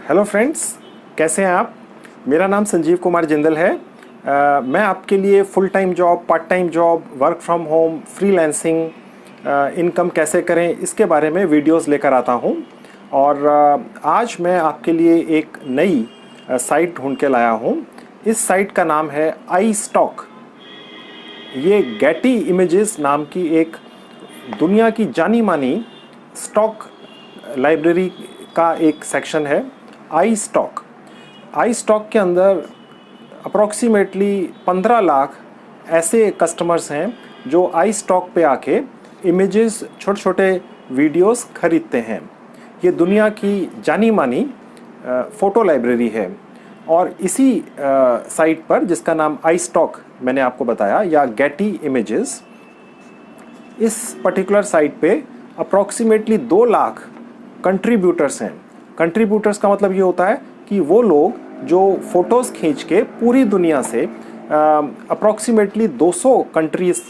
Hello friends, कैसे हैं आप। मेरा नाम संजीव कुमार जिंदल है। मैं आपके लिए full time job, part time job, work from home, freelancing, income कैसे करें इसके बारे में वीडियोस लेकर आता हूं। और आज मैं आपके लिए एक नई साइट ढूंढ के लाया हूं। इस साइट का नाम है आई स्टॉक। ये गेटी इमेजेस नाम की एक दुनिया की जानी मानी स्टॉक लाइब्रेरी का एक सेक्शन है, आई स्टॉक। आई स्टॉक के अंदर अप्रॉक्सीमेटली 15 लाख ऐसे कस्टमर्स हैं जो आई स्टॉक पे आके इमेजेस, छोटे छोटे वीडियोस खरीदते हैं। ये दुनिया की जानी मानी फ़ोटो लाइब्रेरी है। और इसी साइट पर, जिसका नाम आई स्टॉक मैंने आपको बताया, या गेटी इमेजेस, इस पर्टिकुलर साइट पे अप्रॉक्सीमेटली 2 लाख कंट्रीब्यूटर्स हैं। कंट्रीब्यूटर्स का मतलब ये होता है कि वो लोग जो फ़ोटोज़ खींच के पूरी दुनिया से अप्रॉक्सीमेटली 200 कंट्रीज़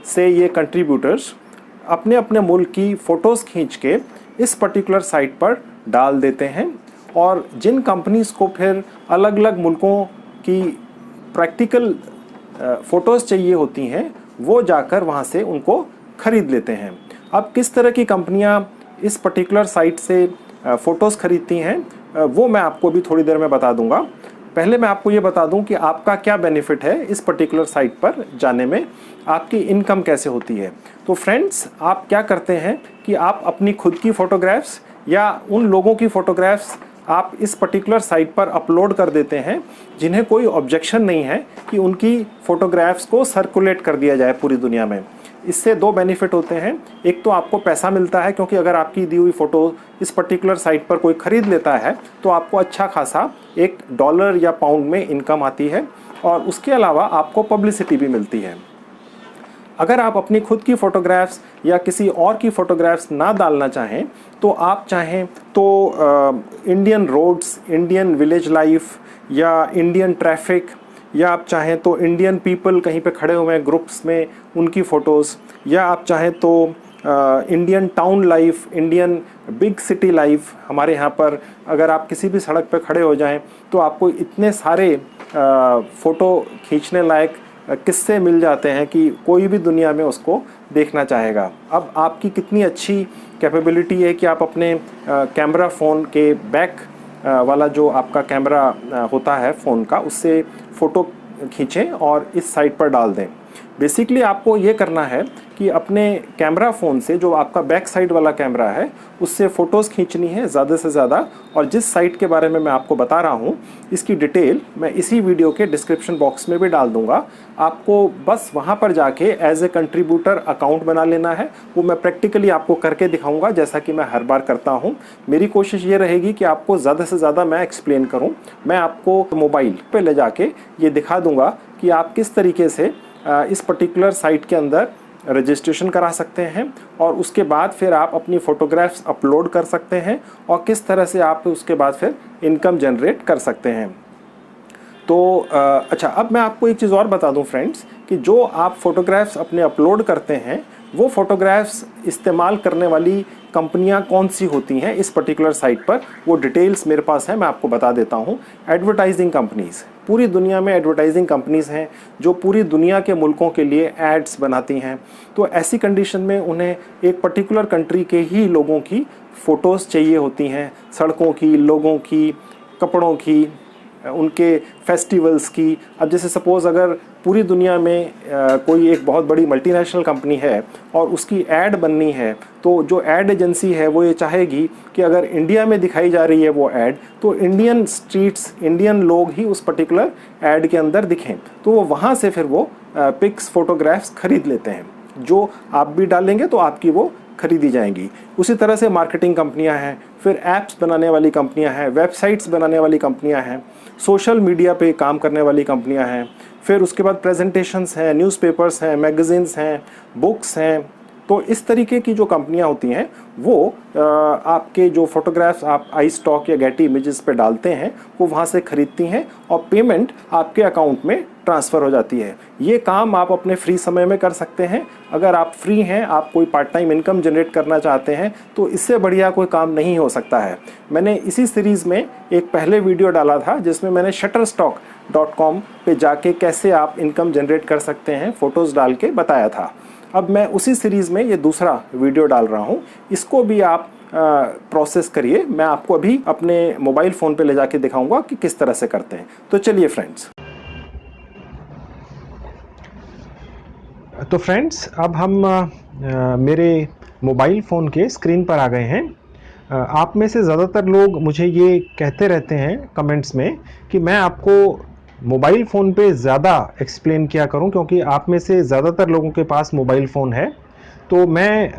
से ये कंट्रीब्यूटर्स अपने अपने मुल्क की फ़ोटोज़ खींच के इस पर्टिकुलर साइट पर डाल देते हैं। और जिन कंपनीज़ को फिर अलग अलग मुल्कों की प्रैक्टिकल फ़ोटोज़ चाहिए होती हैं, वो जाकर वहाँ से उनको ख़रीद लेते हैं। अब किस तरह की कंपनियाँ इस पर्टिकुलर साइट से फ़ोटोज़ ख़रीदती हैं वो मैं आपको भी थोड़ी देर में बता दूंगा। पहले मैं आपको ये बता दूं कि आपका क्या बेनिफिट है इस पर्टिकुलर साइट पर जाने में, आपकी इनकम कैसे होती है। तो फ्रेंड्स, आप क्या करते हैं कि आप अपनी खुद की फ़ोटोग्राफ्स या उन लोगों की फ़ोटोग्राफ्स आप इस पर्टिकुलर साइट पर अपलोड कर देते हैं जिन्हें कोई ऑब्जेक्शन नहीं है कि उनकी फ़ोटोग्राफ्स को सर्कुलेट कर दिया जाए पूरी दुनिया में। इससे 2 बेनिफिट होते हैं। एक तो आपको पैसा मिलता है, क्योंकि अगर आपकी दी हुई फ़ोटो इस पर्टिकुलर साइट पर कोई ख़रीद लेता है तो आपको अच्छा खासा $1 या पाउंड में इनकम आती है। और उसके अलावा आपको पब्लिसिटी भी मिलती है। अगर आप अपनी खुद की फ़ोटोग्राफ्स या किसी और की फ़ोटोग्राफ्स ना डालना चाहें तो आप चाहें तो Indian roads, Indian village life या इंडियन ट्रैफिक, या आप चाहें तो इंडियन पीपल कहीं पे खड़े हुए हैं ग्रुप्स में, उनकी फ़ोटोज़, या आप चाहें तो Indian town life, Indian big city life. हमारे यहाँ पर अगर आप किसी भी सड़क पे खड़े हो जाएं तो आपको इतने सारे फ़ोटो खींचने लायक किस्से मिल जाते हैं कि कोई भी दुनिया में उसको देखना चाहेगा। अब आपकी कितनी अच्छी कैपेबिलिटी है कि आप अपने कैमरा फ़ोन के बैक वाला जो आपका कैमरा होता है फ़ोन का, उससे फ़ोटो खींचें और इस साइट पर डाल दें। बेसिकली आपको ये करना है कि अपने कैमरा फ़ोन से, जो आपका बैक साइड वाला कैमरा है, उससे फ़ोटोज़ खींचनी है ज़्यादा से ज़्यादा। और जिस साइट के बारे में मैं आपको बता रहा हूँ, इसकी डिटेल मैं इसी वीडियो के डिस्क्रिप्शन बॉक्स में भी डाल दूँगा। आपको बस वहाँ पर जाके एज ए कंट्रीब्यूटर अकाउंट बना लेना है। वो मैं प्रैक्टिकली आपको करके दिखाऊँगा, जैसा कि मैं हर बार करता हूँ। मेरी कोशिश ये रहेगी कि आपको ज़्यादा से ज़्यादा मैं एक्सप्लेन करूँ। मैं आपको मोबाइल पर ले जाके ये दिखा दूँगा कि आप किस तरीके से इस पर्टिकुलर साइट के अंदर रजिस्ट्रेशन करा सकते हैं, और उसके बाद फिर आप अपनी फ़ोटोग्राफ्स अपलोड कर सकते हैं, और किस तरह से आप उसके बाद फिर इनकम जनरेट कर सकते हैं। तो अच्छा, अब मैं आपको एक चीज़ और बता दूं फ्रेंड्स, कि जो आप फ़ोटोग्राफ्स अपने अपलोड करते हैं, वो फ़ोटोग्राफ्स इस्तेमाल करने वाली कंपनियां कौन सी होती हैं इस पर्टिकुलर साइट पर, वो डिटेल्स मेरे पास है, मैं आपको बता देता हूं। एडवर्टाइजिंग कंपनीज़, पूरी दुनिया में एडवर्टाइजिंग कंपनीज़ हैं जो पूरी दुनिया के मुल्कों के लिए एड्स बनाती हैं। तो ऐसी कंडीशन में उन्हें एक पर्टिकुलर कंट्री के ही लोगों की फ़ोटोज़ चाहिए होती हैं, सड़कों की, लोगों की, कपड़ों की, उनके फेस्टिवल्स की। अब जैसे सपोज़ अगर पूरी दुनिया में कोई एक बहुत बड़ी मल्टीनेशनल कंपनी है और उसकी ऐड बननी है, तो जो ऐड एजेंसी है वो ये चाहेगी कि अगर इंडिया में दिखाई जा रही है वो ऐड, तो इंडियन स्ट्रीट्स, इंडियन लोग ही उस पर्टिकुलर ऐड के अंदर दिखें। तो वो वहाँ से फिर वो पिक्स, फ़ोटोग्राफ्स खरीद लेते हैं। जो आप भी डालेंगे तो आपकी वो खरीदी जाएंगी। उसी तरह से मार्केटिंग कंपनियां हैं, फिर ऐप्स बनाने वाली कंपनियां हैं, वेबसाइट्स बनाने वाली कंपनियां हैं, सोशल मीडिया पे काम करने वाली कंपनियां हैं, फिर उसके बाद प्रेजेंटेशंस हैं, न्यूज़पेपर्स हैं, मैगज़ीन्स हैं, बुक्स हैं, तो इस तरीके की जो कंपनियां होती हैं वो आपके जो फोटोग्राफ्स आप iStock या गेटी इमेजेस पे डालते हैं वो वहाँ से खरीदती हैं और पेमेंट आपके अकाउंट में ट्रांसफ़र हो जाती है। ये काम आप अपने फ्री समय में कर सकते हैं। अगर आप फ्री हैं, आप कोई पार्ट टाइम इनकम जनरेट करना चाहते हैं तो इससे बढ़िया कोई काम नहीं हो सकता है। मैंने इसी सीरीज़ में एक पहले वीडियो डाला था जिसमें मैंने shutterstock.com पे जाके कैसे आप इनकम जनरेट कर सकते हैं फ़ोटोज़ डाल के बताया था। अब मैं उसी सीरीज़ में ये दूसरा वीडियो डाल रहा हूँ, इसको भी आप प्रोसेस करिए। मैं आपको अभी अपने मोबाइल फ़ोन पे ले जाके दिखाऊंगा कि किस तरह से करते हैं। तो चलिए फ्रेंड्स। तो फ्रेंड्स अब हम मेरे मोबाइल फ़ोन के स्क्रीन पर आ गए हैं। आप में से ज़्यादातर लोग मुझे ये कहते रहते हैं कमेंट्स में कि मैं आपको मोबाइल फ़ोन पे ज़्यादा एक्सप्लेन किया करूं, क्योंकि आप में से ज़्यादातर लोगों के पास मोबाइल फ़ोन है। तो मैं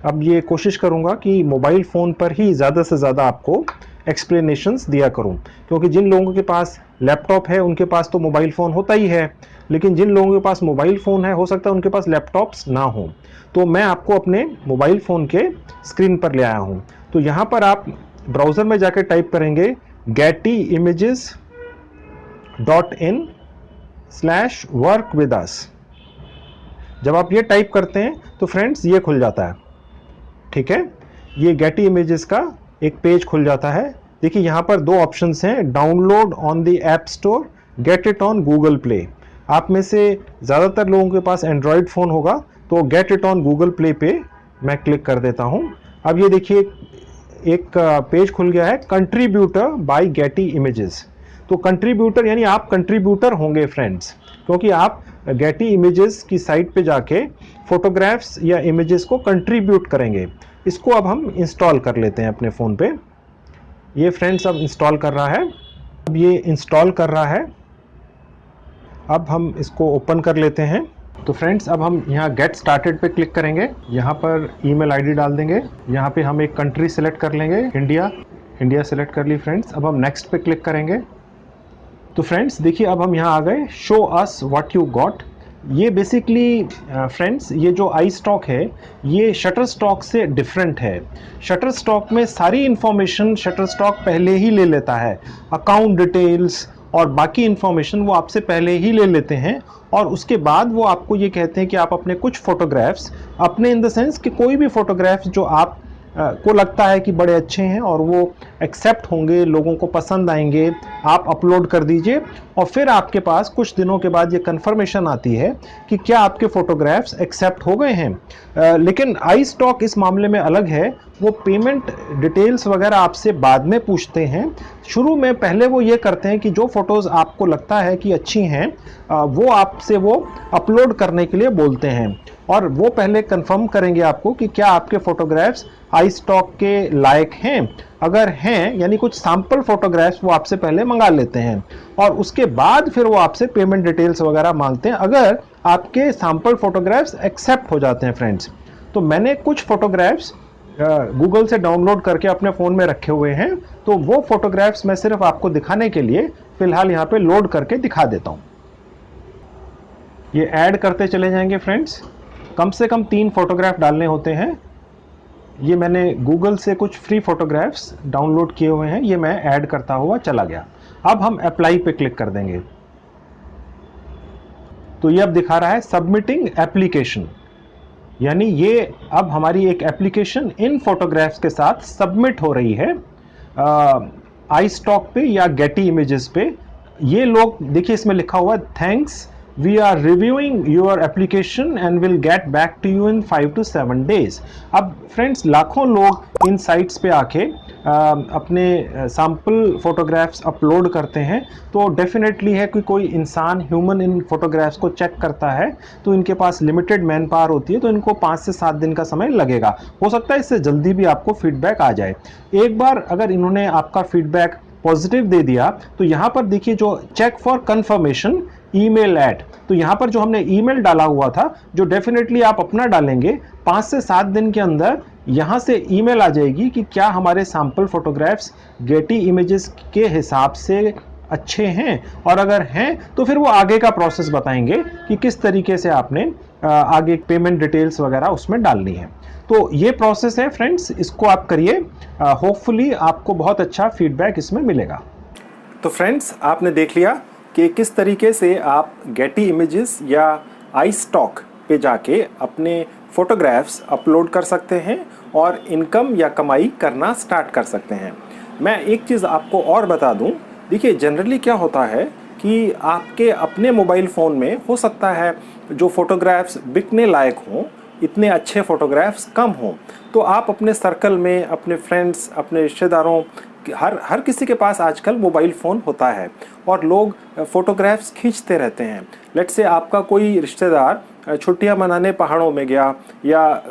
अब ये कोशिश करूंगा कि मोबाइल फ़ोन पर ही ज़्यादा से ज़्यादा आपको एक्सप्लेनेशंस दिया करूं, क्योंकि जिन लोगों के पास लैपटॉप है उनके पास तो मोबाइल फ़ोन होता ही है, लेकिन जिन लोगों के पास मोबाइल फ़ोन है हो सकता है उनके पास लैपटॉप्स ना हो। तो मैं आपको अपने मोबाइल फ़ोन के स्क्रीन पर ले आया हूँ। तो यहाँ पर आप ब्राउज़र में जाकर टाइप करेंगे gettyimages.in/workwithus। जब आप ये टाइप करते हैं तो फ्रेंड्स ये खुल जाता है, ठीक है। ये गेटी इमेजेस का एक पेज खुल जाता है। देखिए यहाँ पर दो ऑप्शंस हैं, download on the app store, get it on Google play. आप में से ज़्यादातर लोगों के पास एंड्रॉयड फ़ोन होगा तो get it on Google play पे मैं क्लिक कर देता हूँ। अब ये देखिए एक पेज खुल गया है, कंट्रीब्यूटर बाय गेटी इमेजेस। तो कंट्रीब्यूटर यानी आप कंट्रीब्यूटर होंगे फ्रेंड्स, क्योंकि आप गेटी इमेजेस की साइट पे जाके फोटोग्राफ्स या इमेजेस को कंट्रीब्यूट करेंगे। इसको अब हम इंस्टॉल कर लेते हैं अपने फ़ोन पे। ये फ्रेंड्स अब इंस्टॉल कर रहा है। अब ये इंस्टॉल कर रहा है। अब हम इसको ओपन कर लेते हैं। तो फ्रेंड्स अब हम यहाँ गेट स्टार्टेड पे क्लिक करेंगे। यहाँ पर ईमेल आईडी डाल देंगे। यहाँ पे हम एक कंट्री सेलेक्ट कर लेंगे, इंडिया सेलेक्ट कर ली फ्रेंड्स। अब हम नेक्स्ट पे क्लिक करेंगे। तो फ्रेंड्स देखिए अब हम यहाँ आ गए, show us what you got. ये बेसिकली फ्रेंड्स ये जो iStock है ये शटरस्टॉक से डिफरेंट है। शटरस्टॉक में सारी इंफॉर्मेशन शटरस्टॉक पहले ही ले लेता है, अकाउंट डिटेल्स और बाकी इंफॉर्मेशन वो आपसे पहले ही ले लेते हैं, और उसके बाद वो आपको ये कहते हैं कि आप अपने कुछ फोटोग्राफ्स, अपने इन द सेंस कि कोई भी फोटोग्राफ्स जो आप को लगता है कि बड़े अच्छे हैं और वो एक्सेप्ट होंगे, लोगों को पसंद आएंगे, आप अपलोड कर दीजिए। और फिर आपके पास कुछ दिनों के बाद ये कंफर्मेशन आती है कि क्या आपके फोटोग्राफ्स एक्सेप्ट हो गए हैं। लेकिन iStock इस मामले में अलग है। वो पेमेंट डिटेल्स वगैरह आपसे बाद में पूछते हैं। शुरू में पहले वो ये करते हैं कि जो फ़ोटोज़ आपको लगता है कि अच्छी हैं वो आपसे वो अपलोड करने के लिए बोलते हैं, और वो पहले कंफर्म करेंगे आपको कि क्या आपके फोटोग्राफ्स iStock के लायक हैं। अगर हैं यानी कुछ सैंपल फोटोग्राफ्स वो आपसे पहले मंगा लेते हैं, और उसके बाद फिर वो आपसे पेमेंट डिटेल्स वगैरह मांगते हैं अगर आपके सैंपल फोटोग्राफ्स एक्सेप्ट हो जाते हैं फ्रेंड्स। तो मैंने कुछ फोटोग्राफ्स गूगल से डाउनलोड करके अपने फ़ोन में रखे हुए हैं, तो वो फोटोग्राफ्स मैं सिर्फ आपको दिखाने के लिए फ़िलहाल यहाँ पे लोड करके दिखा देता हूँ। ये ऐड करते चले जाएंगे फ्रेंड्स। कम से कम 3 फोटोग्राफ डालने होते हैं। ये मैंने गूगल से कुछ फ्री फोटोग्राफ्स डाउनलोड किए हुए हैं, ये मैं ऐड करता हुआ चला गया। अब हम अप्लाई पे क्लिक कर देंगे। तो ये अब दिखा रहा है सबमिटिंग एप्लीकेशन, यानी ये अब हमारी एक एप्लीकेशन इन फोटोग्राफ्स के साथ सबमिट हो रही है iStock पे या गेटी इमेजेस पे। ये लोग देखिए इसमें लिखा हुआ है, thanks we are reviewing your application and will get back to you in 5 to 7 days। अब फ्रेंड्स लाखों लोग इन साइट्स पे आके अपने सैम्पल फोटोग्राफ्स अपलोड करते हैं, तो डेफिनेटली है कि कोई इंसान ह्यूमन इन फोटोग्राफ्स को चेक करता है, तो इनके पास लिमिटेड मैन पावर होती है, तो इनको 5 से 7 दिन का समय लगेगा। हो सकता है इससे जल्दी भी आपको फीडबैक आ जाए। एक बार अगर इन्होंने आपका फीडबैक पॉजिटिव दे दिया तो यहाँ पर देखिए जो check for confirmation email add, तो यहाँ पर जो हमने ईमेल डाला हुआ था, जो डेफिनेटली आप अपना डालेंगे, 5 से 7 दिन के अंदर यहाँ से ईमेल आ जाएगी कि क्या हमारे सैंपल फोटोग्राफ्स गेटी इमेजेस के हिसाब से अच्छे हैं, और अगर हैं तो फिर वो आगे का प्रोसेस बताएंगे कि किस तरीके से आपने आगे पेमेंट डिटेल्स वगैरह उसमें डालनी है। तो ये प्रोसेस है फ्रेंड्स, इसको आप करिए, होपफुली आपको बहुत अच्छा फीडबैक इसमें मिलेगा। तो फ्रेंड्स, आपने देख लिया कि किस तरीके से आप गेटी इमेजेस या iStock पे जाके अपने फोटोग्राफ्स अपलोड कर सकते हैं और इनकम या कमाई करना स्टार्ट कर सकते हैं। मैं एक चीज़ आपको और बता दूं, देखिए जनरली क्या होता है कि आपके अपने मोबाइल फ़ोन में हो सकता है जो फ़ोटोग्राफ्स बिकने लायक हों, इतने अच्छे फ़ोटोग्राफ्स कम हों। तो आप अपने सर्कल में, अपने फ्रेंड्स, अपने रिश्तेदारों, हर किसी के पास आजकल मोबाइल फ़ोन होता है और लोग फ़ोटोग्राफ्स खींचते रहते हैं। लेट्स से आपका कोई रिश्तेदार छुट्टियां मनाने पहाड़ों में गया या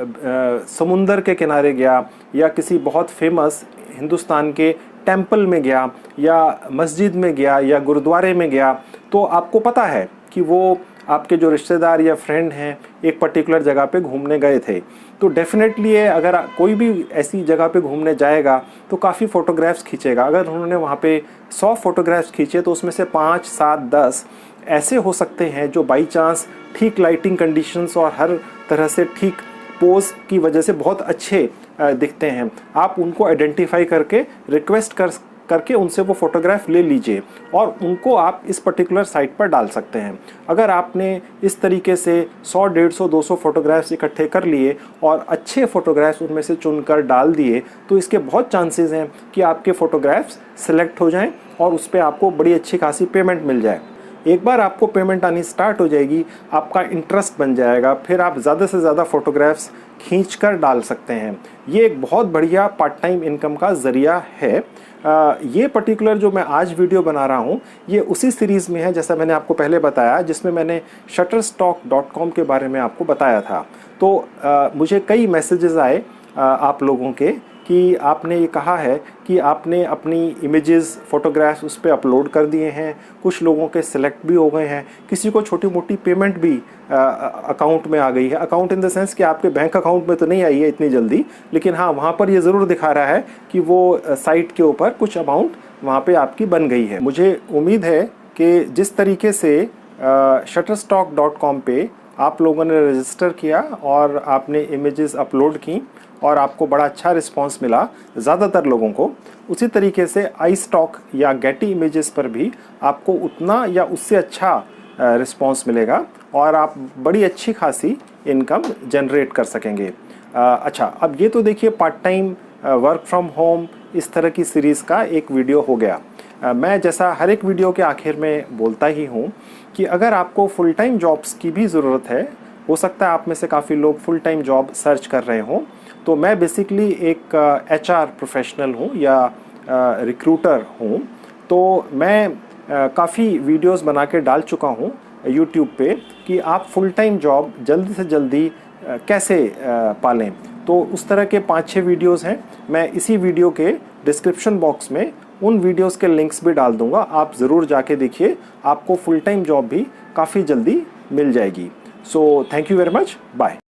समुंदर के किनारे गया या किसी बहुत फेमस हिंदुस्तान के टेंपल में गया या मस्जिद में गया या गुरुद्वारे में गया, तो आपको पता है कि वो आपके जो रिश्तेदार या फ्रेंड हैं एक पर्टिकुलर जगह पे घूमने गए थे। तो डेफिनेटली अगर कोई भी ऐसी जगह पे घूमने जाएगा तो काफ़ी फ़ोटोग्राफ्स खींचेगा। अगर उन्होंने वहाँ पे 100 फ़ोटोग्राफ्स खींचे तो उसमें से 5, 7, 10 ऐसे हो सकते हैं जो बाई चांस ठीक लाइटिंग कंडीशंस और हर तरह से ठीक पोज की वजह से बहुत अच्छे दिखते हैं। आप उनको आइडेंटिफाई करके रिक्वेस्ट करके उनसे वो फ़ोटोग्राफ ले लीजिए और उनको आप इस पर्टिकुलर साइट पर डाल सकते हैं। अगर आपने इस तरीके से 100, 150, 200 फ़ोटोग्राफ्स इकट्ठे कर लिए और अच्छे फ़ोटोग्राफ्स उनमें से चुनकर डाल दिए तो इसके बहुत चांसेस हैं कि आपके फ़ोटोग्राफ्स सिलेक्ट हो जाएं और उस पर आपको बड़ी अच्छी खासी पेमेंट मिल जाए। एक बार आपको पेमेंट आनी स्टार्ट हो जाएगी, आपका इंटरेस्ट बन जाएगा, फिर आप ज़्यादा से ज़्यादा फ़ोटोग्राफ्स खींचकर डाल सकते हैं। ये एक बहुत बढ़िया पार्ट टाइम इनकम का ज़रिया है। ये पर्टिकुलर जो मैं आज वीडियो बना रहा हूँ ये उसी सीरीज़ में है जैसा मैंने आपको पहले बताया, जिसमें मैंने shutterstock.com के बारे में आपको बताया था। तो मुझे कई मैसेजेस आए आप लोगों के कि आपने ये कहा है कि आपने अपनी इमेजेस, फ़ोटोग्राफ्स उस पर अपलोड कर दिए हैं, कुछ लोगों के सिलेक्ट भी हो गए हैं, किसी को छोटी मोटी पेमेंट भी अकाउंट में आ गई है। अकाउंट इन द सेंस कि आपके बैंक अकाउंट में तो नहीं आई है इतनी जल्दी, लेकिन हाँ वहाँ पर ये ज़रूर दिखा रहा है कि वो साइट के ऊपर कुछ अमाउंट वहाँ पर आपकी बन गई है। मुझे उम्मीद है कि जिस तरीके से shutterstock.com पे आप लोगों ने रजिस्टर किया और आपने इमेजेस अपलोड की और आपको बड़ा अच्छा रिस्पांस मिला ज़्यादातर लोगों को, उसी तरीके से iStock या गेटी इमेजेस पर भी आपको उतना या उससे अच्छा रिस्पांस मिलेगा और आप बड़ी अच्छी खासी इनकम जनरेट कर सकेंगे। अच्छा, अब ये तो देखिए part time work from home इस तरह की सीरीज़ का एक वीडियो हो गया। मैं जैसा हर एक वीडियो के आखिर में बोलता ही हूँ कि अगर आपको फुल टाइम जॉब्स की भी ज़रूरत है, हो सकता है आप में से काफ़ी लोग फुल टाइम जॉब सर्च कर रहे हों, तो मैं बेसिकली एक HR प्रोफेशनल हूँ या रिक्रूटर हूँ। तो मैं काफ़ी वीडियोस बना के डाल चुका हूँ यूट्यूब पे कि आप फुल टाइम जॉब जल्दी से जल्दी कैसे पालें। तो उस तरह के 5-6 वीडियोस हैं। मैं इसी वीडियो के डिस्क्रिप्शन बॉक्स में उन वीडियोस के लिंक्स भी डाल दूंगा, आप ज़रूर जाके देखिए, आपको फुल टाइम जॉब भी काफ़ी जल्दी मिल जाएगी। So thank you very much, bye.